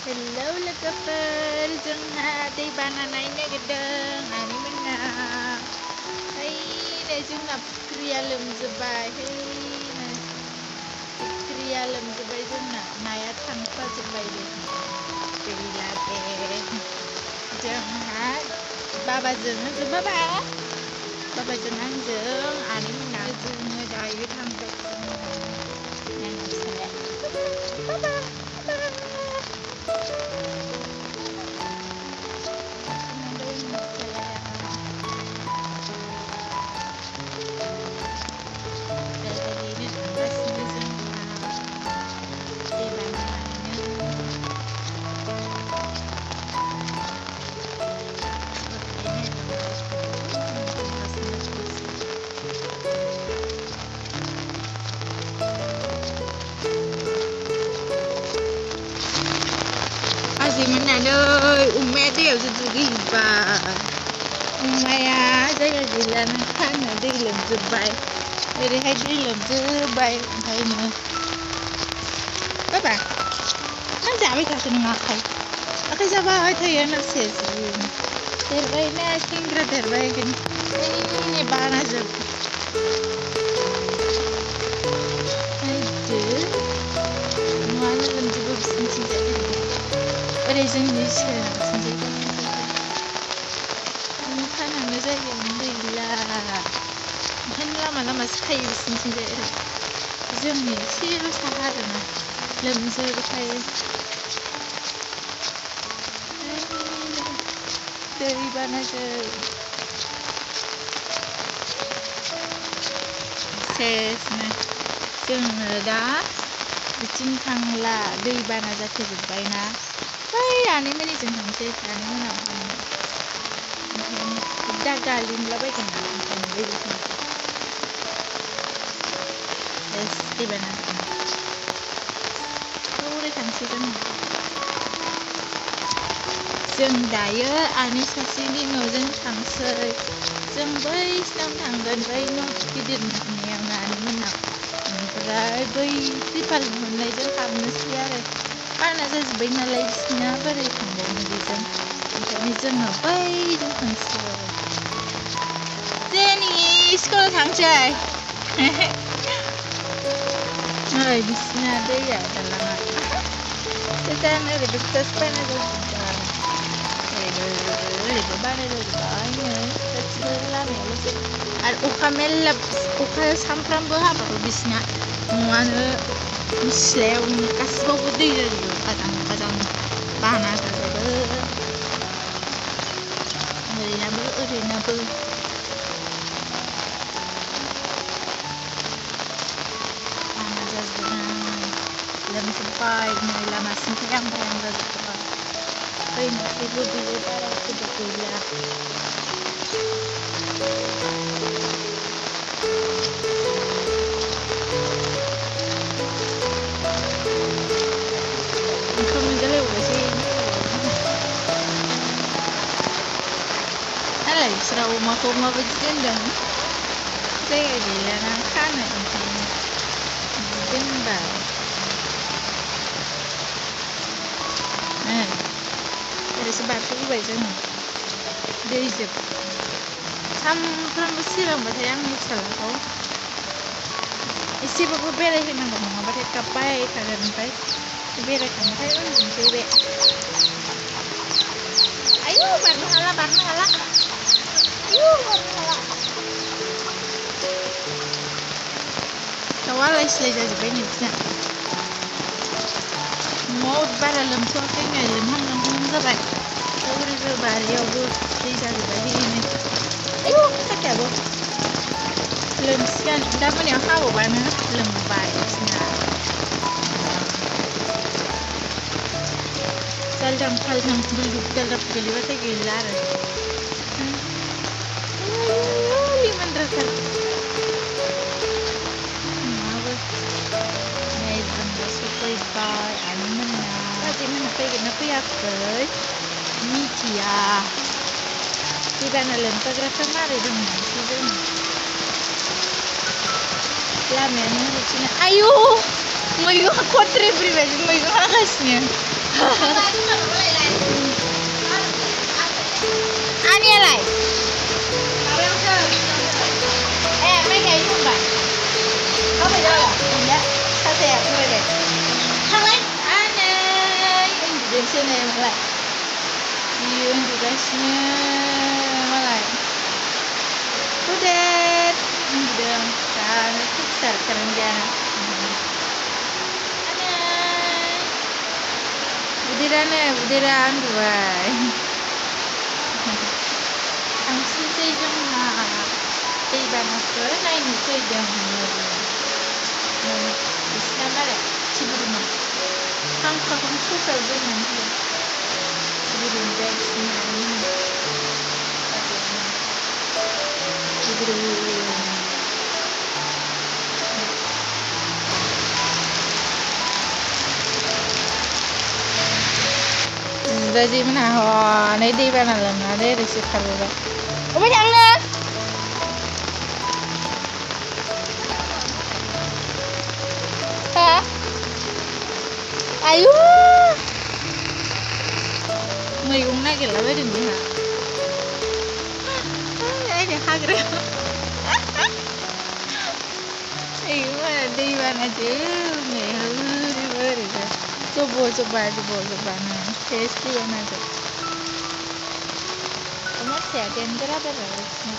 Hello लोगोफोर जोंहा दैबाना नायनो नागिरदों आनैमोना हैनो जोंना फुख्रिया लोमजोब्बाय हैनो फुख्रिया लोमजोब्बाय जोंना नाया थांफाजोब्बाय गैला दे जोंहा बाबाजों आंजों आनैमोना जोङो दायो थांगासिनो नायनांसिगोनलाय बाबा Azimananay umeda ya zuzugiba umaya jaga gila nakana dilam zubai dari hai dilam zubai kaino baba kan jabi ka sunu ngakai akai jaba hai thaya na sesi terbai na singra terbai kan ini bana jab जोंनि सिगां खानानै जायगायावनो गैला ओंखायनो लामा लामासो थायो बिसिनिथिंजाय ओरै जोंनि एसेल' साहा आरोना लोमजोबखायो दैबानाजों सेसनो जोङो दा बिथिं थांला दैबाना जाफैजोब्बायना आनैमोननिजों थांसै आनैमोनाव ओंखायनो दा गालिनलाबायगोन ना ओंखायनो बैजों थांसै दैबाना हौरै थांसै जों दायो आनै सासेनि न'जों थांसै जों बैसिनाव थांगोन बै न' गिदिर नुनायावनो आनैमोनाव ओमफ्राय बै त्रिपाल मोननायजों हाबनोसै आरो बाना जाजोब्बाय नालाय बिसिना बोरै थांबावनो बेजों ओंखायनो जोङो बैजों थांसै जेनि स्कुलाव थांसै नै बिसिना दैया दालाङा गोजान ओरैबो जास्ट बाना जाजोब्बाय ओरैबो बाना जाजोब्बाय नै गासिबो लामायावल'सै आरो अखा मेरला अखा सामफ्रामबो हाबाबो बिसिना न'आनो सिलायाव गासिबावबो दै जाजोबो आजां बाना जाजोबो ओरैनाबो बाना जाजोबनाय लोमजोब्बाय नै लामासिमफ्राय आंफ्राय आं जाजोब्बाय फैनोसैबो बियो बारा गोबाव गैला Serau rumahku mau berjendang, saya jalan kanan jendang. Dari sebab itu baca dari jeb. Sampram siram baca yang salah kau. Isi bapak beres yang nggak mau baca kapai kalian baik. Beres kan saya orang bebek. Ayo bareng hala. Tawala isla jazibay nibsa maud bara lamso kanya lamham zabay tawri zabari yabu jazibay ini ayo sakya bo lamskan dapat yang hawo bana lembay isna kaldam bulu kaldam geliwata gelar liman rasar Bye, Anna. Tadi mana pergi nak Mitia. Di mana lempar rasa mari dengan season. Lama ni Cina. Ayo, mau ikut trip pribadi, mau ikut agasnya. sini malah diunjukasinya malah udah kan besar kerja budiran dua 당신 세종아 이반어서 나이는 세종이 이스라말에 지부르면 한국은 소설들만 해 지부르는데 지부르 giờ gì mà nào họ lấy đi vào là lần nào đây được sự thật rồi có mấy thằng nữa hả ayu người cũng này cái là với đừng gì hả đấy để hai cái thì mà đi vào này chứ mẹ ơi đi với được coba nah tasty banget kamu sehatin berapa rasanya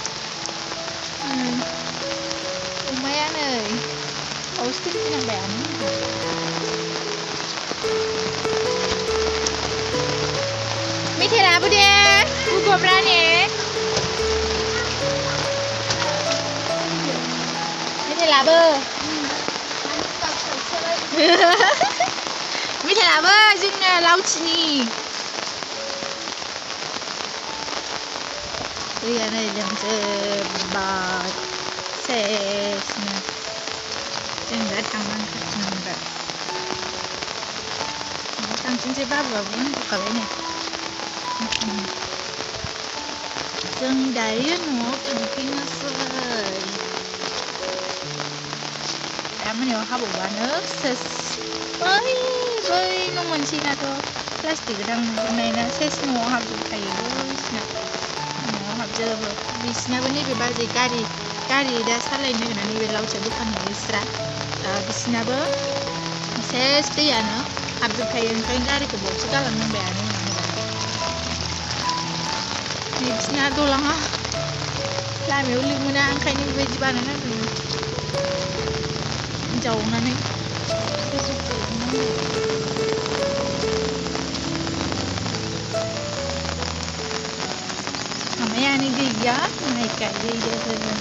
lumayan nih Austin sih nambah Mithila apa dia? Buku berani Mithila apa? Mithila apa? Jeng lau chini. Iya nih jeng sebat sesnya. Jeng datang angkat nambah. Datang jeng sebat pun buka ini. Jeng dari nu penting sekali. Kamu nih habu banget ses. Với nông chi là thôi plastic đang này là sẽ mua học được thầy nè nó học giờ rồi vì sao bên này bị bao gì cari đã sát lên nữa này về lâu chờ bukan người Isra vì sao bơ sẽ stay à nữa học được thầy cái cari của bố chúng ta là mình bèn vì sao tôi lắm á làm yếu lưu mua ăn khai như về chỉ bàn nó giàu nó này namanya ini dia naik kayak dia saja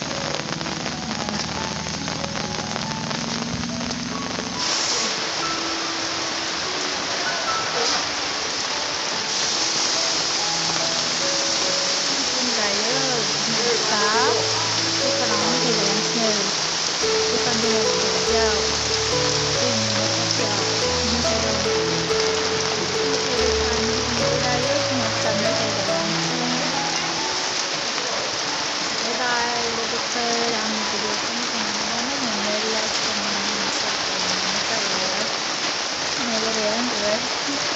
Never end, right?